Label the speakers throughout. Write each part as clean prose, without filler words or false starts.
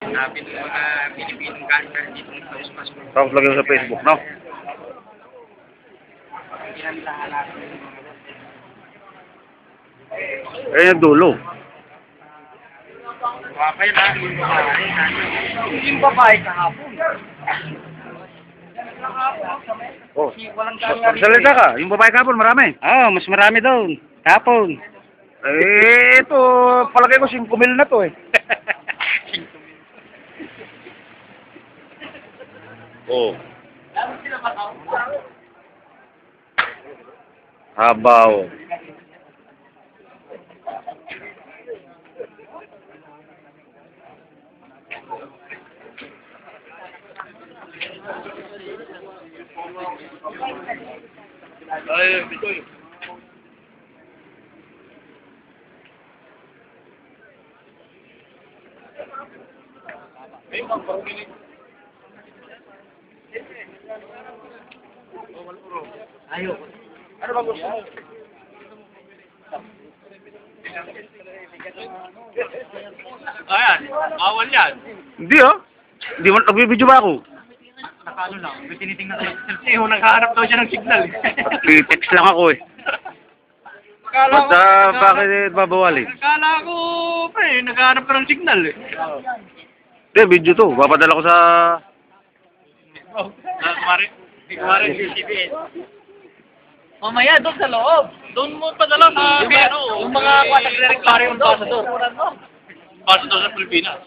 Speaker 1: Hanapin ng mga Pilipinong ganda dito ng passport.
Speaker 2: Tapos lagyan mo sa Facebook, no? Eh, yung dulo.
Speaker 1: Wapay na, yung babae kahapon.
Speaker 2: Oh, magsalita ka. Yung babae kapon, marami.
Speaker 1: Mas marami doon. Kahapon.
Speaker 2: Eh, ito, palagay ko 5,000 na to eh. Oh. Habaw.
Speaker 1: Ay, Bitoy. Ay, magpapili. Ayaw. Ano ba gusto mo? Ayan, bawal yan.
Speaker 2: Hindi ah. Hindi mo, nagbibidyo ba ako?
Speaker 1: Nakano lang, may tinitingnan ko sa cellphone, naghahanap daw siya ng signal.
Speaker 2: Text lang ako eh. Ba't bakit babawalin?
Speaker 1: Akala ko, pre, naghahanap ka ng signal eh.
Speaker 2: Hindi, video to. Papadala ko sa...
Speaker 1: Kumari, CBS. Mamaya, doon sa loob. Doon mo padala sa yung mga nagre-reklamo yung ambassador. Ambassador sa Pilipinas.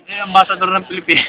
Speaker 1: Ambassador ng Pilipinas.